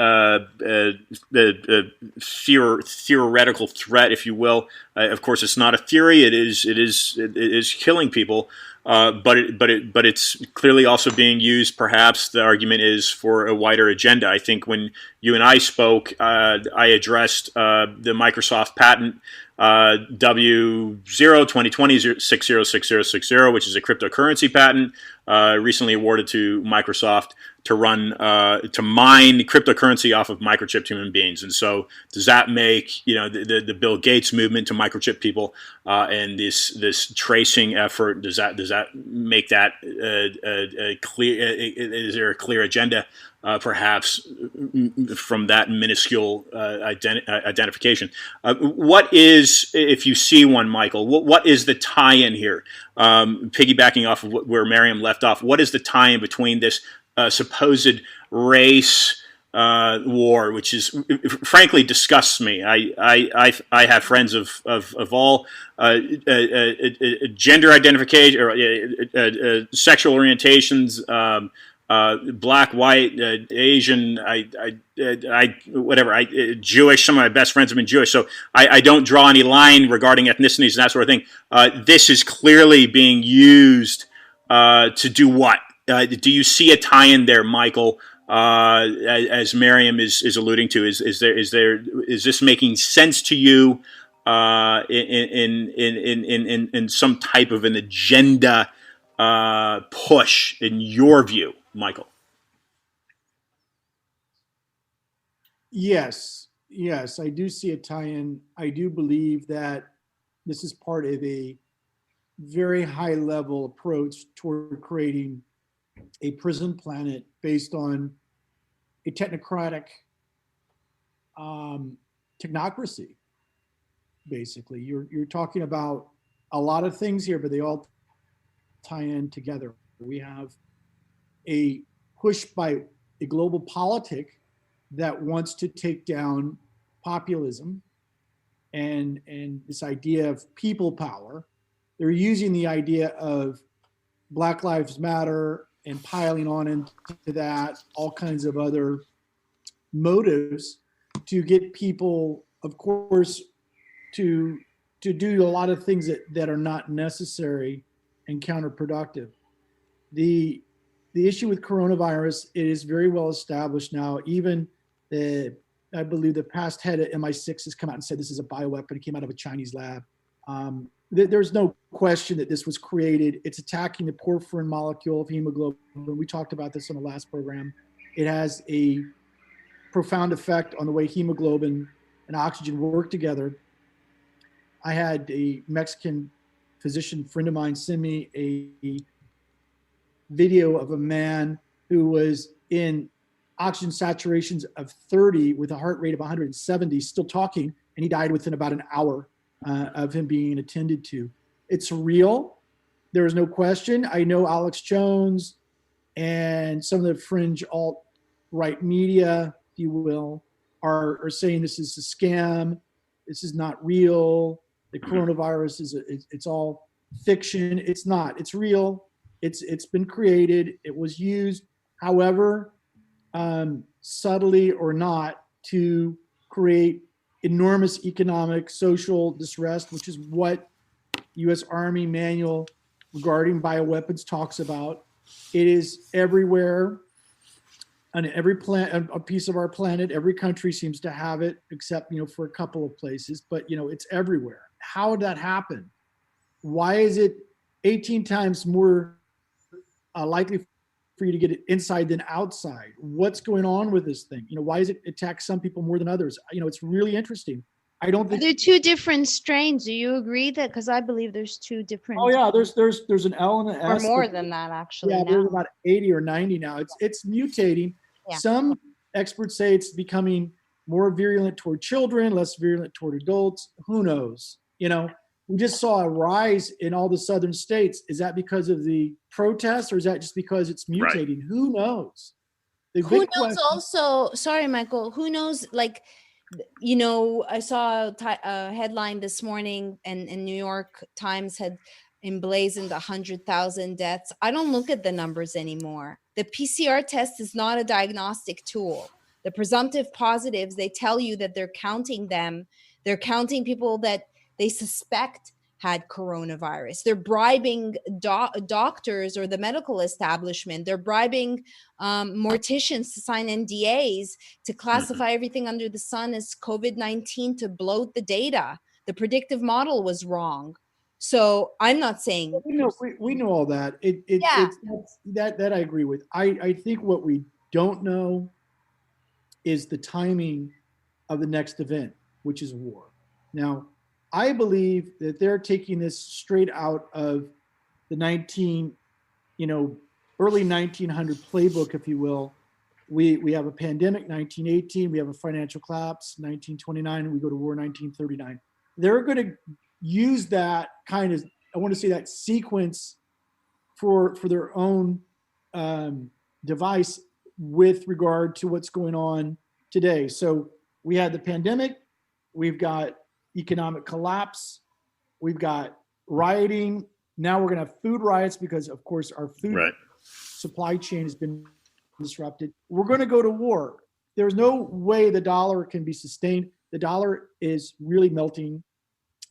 theoretical threat, if you will? Of course, it's not a theory. It is killing people. But it's clearly also being used. Perhaps the argument is for a wider agenda. I think when you and I spoke, I addressed the Microsoft patent W0-2020-606060, which is a cryptocurrency patent recently awarded to Microsoft to mine cryptocurrency off of microchipped human beings. And so, does that make the Bill Gates movement to microchip people and this tracing effort? Does that make that a clear? Is there a clear agenda, perhaps, from that minuscule identification? What is, if you see one, Michael? What is the tie-in here? Piggybacking off of where Maryam left off, what is the tie-in between this supposed race war, which is frankly disgusts me. I have friends of all gender identification or sexual orientations, black, white, Asian, whatever, Jewish. Some of my best friends have been Jewish, so I don't draw any line regarding ethnicities and that sort of thing. This is clearly being used to do what? Do you see a tie-in there, Michael? As Maryam is alluding to, is this making sense to you in some type of an agenda push in your view, Michael? Yes, I do see a tie-in. I do believe that this is part of a very high-level approach toward creating a prison planet based on a technocratic technocracy. Basically, you're talking about a lot of things here, but they all tie in together. We have a push by a global politic that wants to take down populism and this idea of people power. They're using the idea of Black Lives Matter and piling on into that all kinds of other motives to get people, of course, to do a lot of things that are not necessary and counterproductive. The issue with coronavirus, it is very well established now. Even I believe the past head of MI6 has come out and said this is a bioweapon. It came out of a Chinese lab. There's no question that this was created. It's attacking the porphyrin molecule of hemoglobin. We talked about this on the last program. It has a profound effect on the way hemoglobin and oxygen work together. I had a Mexican physician friend of mine send me a video of a man who was in oxygen saturations of 30 with a heart rate of 170, still talking, and he died within about an hour of him being attended to. It's real. There is no question. I know Alex Jones and some of the fringe alt-right media, if you will, are saying this is a scam. This is not real. The coronavirus it's all fiction. It's not. It's real. It's been created. It was used, however, subtly or not, to create enormous economic, social distress, which is what U.S. Army manual regarding bioweapons talks about. It is everywhere on every a piece of our planet. Every country seems to have it, except for a couple of places. But it's everywhere. How did that happen? Why is it 18 times more likely for you to get it inside than outside? What's going on with this thing? Why does it attack some people more than others? It's really interesting. I don't think there are two different strains. Do you agree that? Because I believe there's two different. Oh yeah, there's an L and an S. Or more than that, actually. Yeah, now. there's about 80 or 90 now. It's mutating. Yeah. Some experts say it's becoming more virulent toward children, less virulent toward adults. Who knows? We just saw a rise in all the southern states. Is that because of the protests, or is that just because it's mutating? Right. Who knows? Who knows also, sorry, Michael, who knows, I saw a headline this morning and New York Times had emblazoned 100,000 deaths. I don't look at the numbers anymore. The PCR test is not a diagnostic tool. The presumptive positives, they tell you that they're counting them. They're counting people that they suspect had coronavirus. They're bribing doctors or the medical establishment. They're bribing morticians to sign NDAs to classify everything under the sun as COVID-19 to bloat the data. The predictive model was wrong. So I'm not saying we know all that. That I agree with. I think what we don't know is the timing of the next event, which is war. Now, I believe that they're taking this straight out of the early 1900 playbook, if you will. We have a pandemic, 1918. We have a financial collapse, 1929. And we go to war, 1939. They're going to use that kind of, I want to say that sequence for their own device. with regard to what's going on today. So we had the pandemic, we've got economic collapse, we've got rioting. Now we're going to have food riots because, of course, our food supply chain has been disrupted. We're going to go to war. There's no way the dollar can be sustained. The dollar is really melting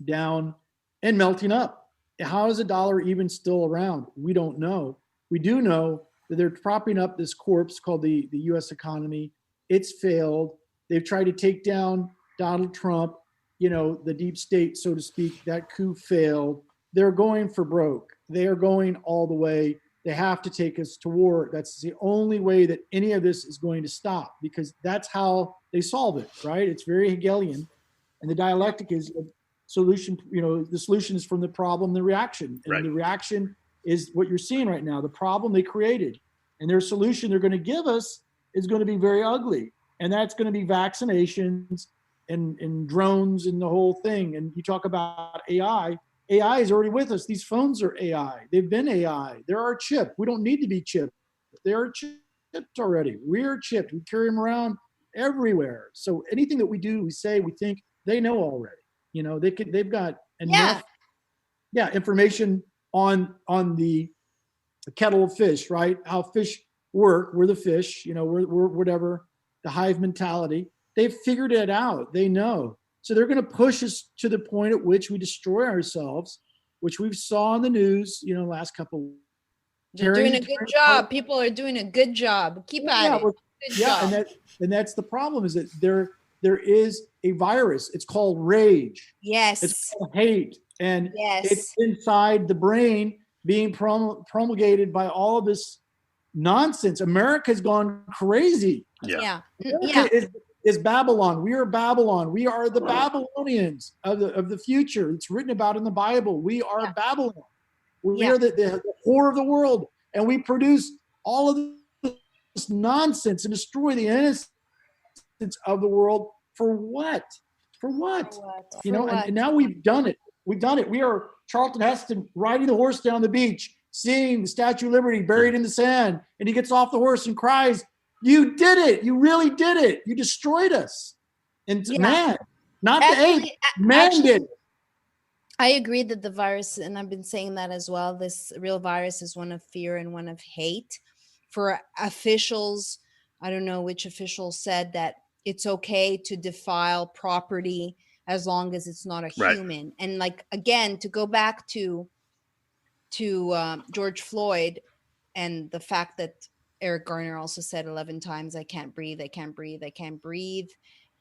down and melting up. How is the dollar even still around? We don't know. We do know that they're propping up this corpse called the U.S. economy. It's failed. They've tried to take down Donald Trump, the deep state, so to speak. That coup failed. They're going for broke. They are going all the way. They have to take us to war. That's the only way that any of this is going to stop, because that's how they solve it, right? It's very Hegelian. And the dialectic is a solution, the solution is from the problem, the reaction. And the reaction is what you're seeing right now, the problem they created. And their solution they're going to give us is going to be very ugly. And that's going to be vaccinations and drones and the whole thing. And you talk about AI. AI is already with us. These phones are AI. They've been AI. They're our chip. We don't need to be chipped. They are chipped already. We're chipped. We carry them around everywhere. So anything that we do, we say, we think, they know already. They've got enough information on the kettle of fish, right? How fish work. We're the fish, we're whatever, the hive mentality. They've figured it out. They know. So they're going to push us to the point at which we destroy ourselves, which we've saw in the news, last couple. They're doing a good job. People are doing a good job. Keep at it. Good job. And that's the problem, is that there is a virus. It's called rage. Yes. It's called hate. And it's inside the brain being promulgated by all of this nonsense. America's gone crazy. Yeah. Is Babylon. We are Babylon. We are the Babylonians of the future. It's written about in the Bible. We are Babylon. We are the whore of the world. And we produce all of this nonsense and destroy the innocence of the world. For what? And now we've done it. We've done it. We are Charlton Heston riding the horse down the beach, seeing the Statue of Liberty buried in the sand. And he gets off the horse and cries, "You did it. You really did it. You destroyed us." And man, not the ape, man did it. I agree that the virus, and I've been saying that as well, this real virus is one of fear and one of hate. For officials, I don't know which official said that it's okay to defile property as long as it's not a human. And again, to go back to George Floyd and the fact that Eric Garner also said 11 times, "I can't breathe, I can't breathe, I can't breathe."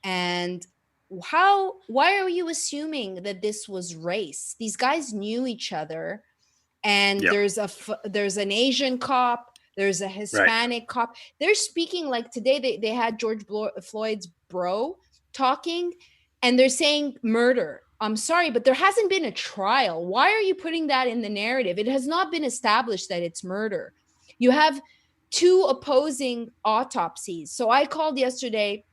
And why are you assuming that this was race? These guys knew each other, and there's an Asian cop, there's a Hispanic cop. They're speaking like today. They had George Floyd's bro talking, and they're saying murder. I'm sorry, but there hasn't been a trial. Why are you putting that in the narrative? It has not been established that it's murder. You have two opposing autopsies. So I called yesterday.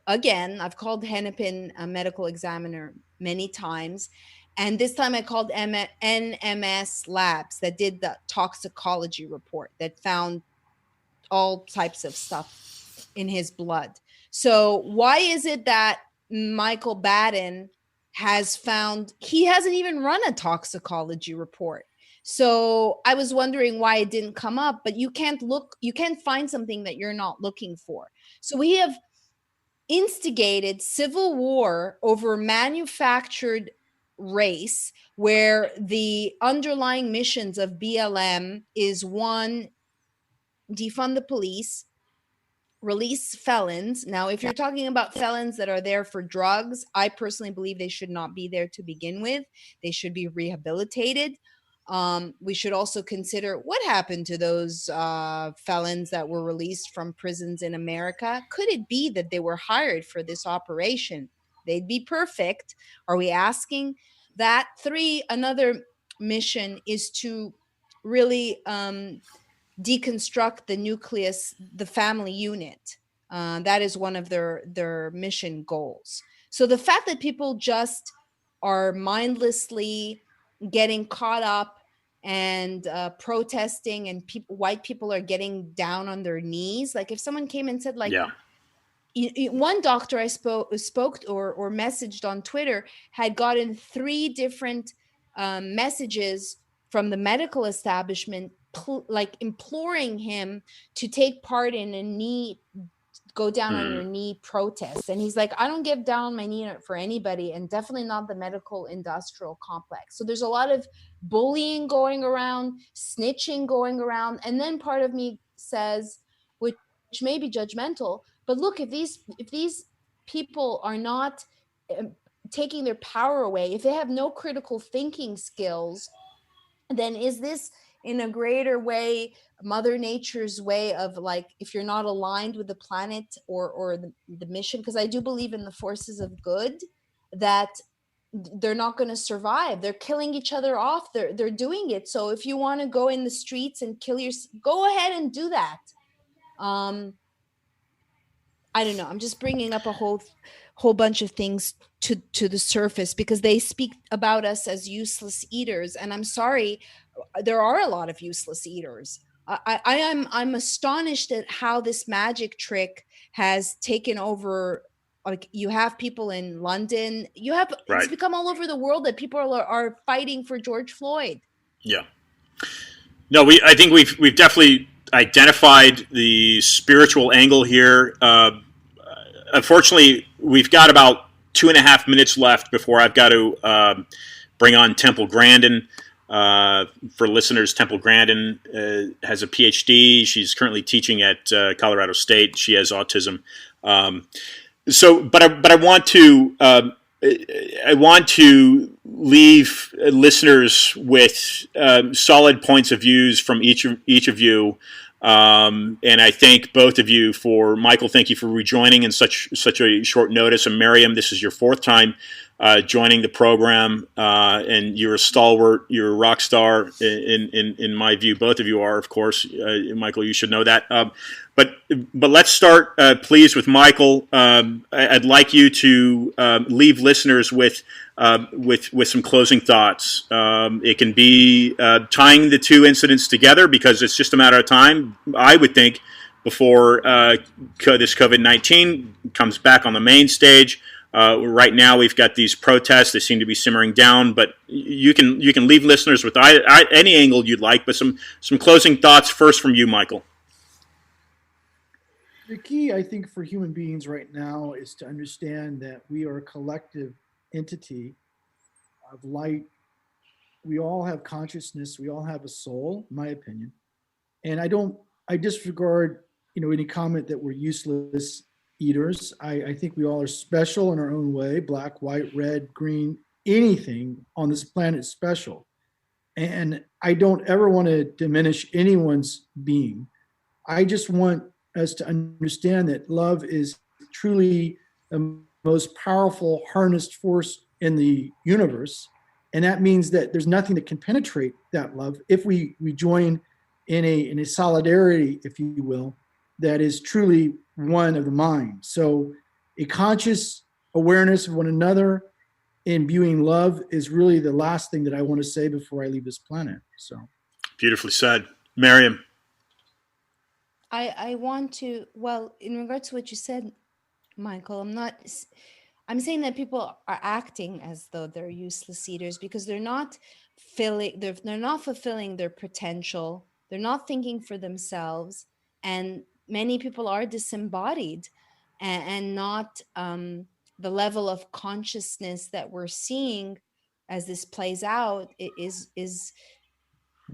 Again, I've called Hennepin, a medical examiner, many times. And this time I called NMS Labs that did the toxicology report that found all types of stuff in his blood. So why is it that Michael Baden has found, he hasn't even run a toxicology report? So I was wondering why it didn't come up, but you can't find something that you're not looking for. So we have instigated civil war over manufactured race, where the underlying missions of BLM is one, defund the police, release felons. Now, if you're talking about felons that are there for drugs, I personally believe they should not be there to begin with. They should be rehabilitated. We should also consider what happened to those felons that were released from prisons in America. Could it be that they were hired for this operation? They'd be perfect. Are we asking that? 3, another mission is to really deconstruct the nucleus, the family unit. That is one of their mission goals. So the fact that people just are mindlessly getting caught up and protesting, and white people are getting down on their knees. Like if someone came and said like, Yeah. One doctor I spoke or messaged on Twitter had gotten 3 different messages from the medical establishment, like imploring him to take part in a knee, go down on your knee protest. And he's like, I don't get down on my knee for anybody, and definitely not the medical industrial complex. So there's a lot of bullying going around, snitching going around. And then part of me says, which may be judgmental, but look, if these people are not taking their power away, if they have no critical thinking skills, then is this in a greater way Mother Nature's way of like, if you're not aligned with the planet or the mission? Because I do believe in the forces of good, that they're not going to survive. They're killing each other off. They're doing it. So if you want to go in the streets and kill go ahead and do that. I don't know. I'm just bringing up a whole bunch of things to the surface because they speak about us as useless eaters. And I'm sorry, there are a lot of useless eaters. I'm astonished at how this magic trick has taken over. Like you have people in London, it's become all over the world that people are fighting for George Floyd. Yeah. No, I think we've definitely identified the spiritual angle here. Unfortunately, we've got about 2.5 minutes left before I've got to bring on Temple Grandin. For listeners, Temple Grandin has a PhD. She's currently teaching at Colorado State. She has autism. But I want to leave listeners with solid points of views from each of you. And I thank both of you Michael, thank you for rejoining in such a short notice. And Maryam, this is your 4th time joining the program, and you're a stalwart, you're a rock star in my view. Both of you are, of course. Michael, you should know that. But let's start, please, with Michael. I'd like you to leave listeners with some closing thoughts. It can be tying the 2 incidents together because it's just a matter of time, I would think, before this COVID-19 comes back on the main stage. Right now, we've got these protests; they seem to be simmering down. But you can leave listeners with any angle you'd like. But some closing thoughts first from you, Michael. The key, I think, for human beings right now is to understand that we are a collective entity of light. We all have consciousness. We all have a soul, in my opinion. And I disregard, any comment that we're useless eaters. I think we all are special in our own way, black, white, red, green, anything on this planet is special. And I don't ever want to diminish anyone's being. I just want us to understand that love is truly the most powerful harnessed force in the universe. And that means that there's nothing that can penetrate that love if we join in a solidarity, if you will, that is truly one of the mind. So a conscious awareness of one another and viewing love is really the last thing that I want to say before I leave this planet. So beautifully said. Maryam. I want to, well, in regards to what you said, Michael, I'm saying that people are acting as though they're useless eaters because they're not fulfilling their potential. They're not thinking for themselves. And many people are disembodied and not the level of consciousness that we're seeing as this plays out is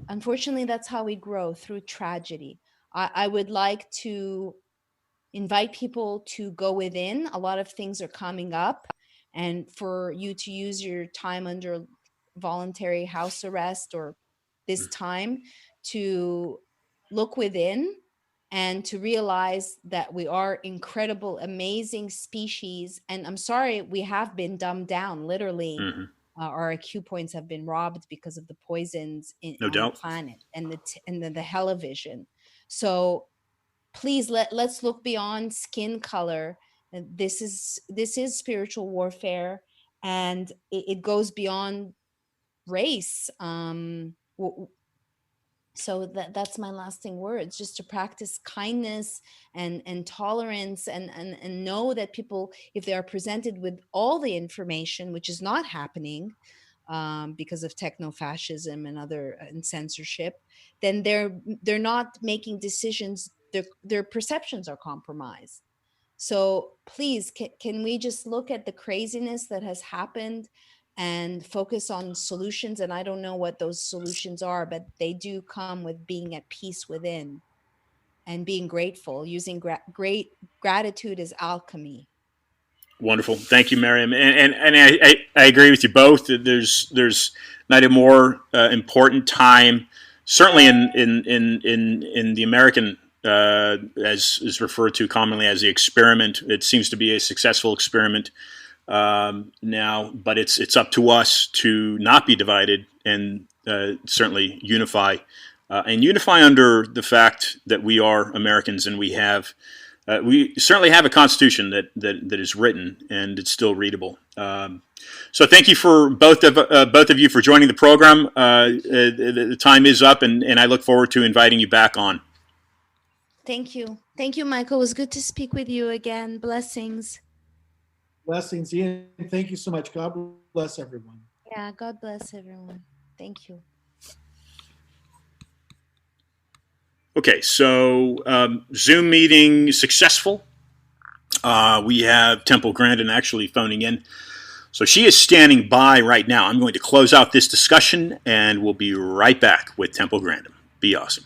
unfortunately, that's how we grow, through tragedy. I would like to invite people to go within. A lot of things are coming up, and for you to use your time under voluntary house arrest or this time to look within and to realize that we are incredible, amazing species. And I'm sorry, we have been dumbed down, literally. Mm-hmm. Our IQ points have been robbed because of the poisons No on doubt. the planet and the television. So please let's look beyond skin color. This is spiritual warfare, and it goes beyond race. So that's my lasting words, just to practice kindness and tolerance, and know that people, if they are presented with all the information, which is not happening because of techno-fascism and other and censorship, then they're not making decisions. Their perceptions are compromised. So please, can we just look at the craziness that has happened and focus on solutions? And I don't know what those solutions are, but they do come with being at peace within and being grateful, using great gratitude as alchemy. Wonderful. Thank you, Maryam. And I agree with you both. There's not a more important time, certainly in the American, as is referred to commonly as the experiment. It seems to be a successful experiment now, but it's up to us to not be divided and certainly unify. And unify under the fact that we are Americans, and we certainly have a constitution that is written and it's still readable. So thank you for both of you for joining the program. The time is up, and I look forward to inviting you back on. Thank you. Thank you, Michael. It was good to speak with you again. Blessings. Blessings, Ian. Thank you so much. God bless everyone. Yeah, God bless everyone. Thank you. Okay, so Zoom meeting successful. We have Temple Grandin actually phoning in. So she is standing by right now. I'm going to close out this discussion, and we'll be right back with Temple Grandin. Be awesome.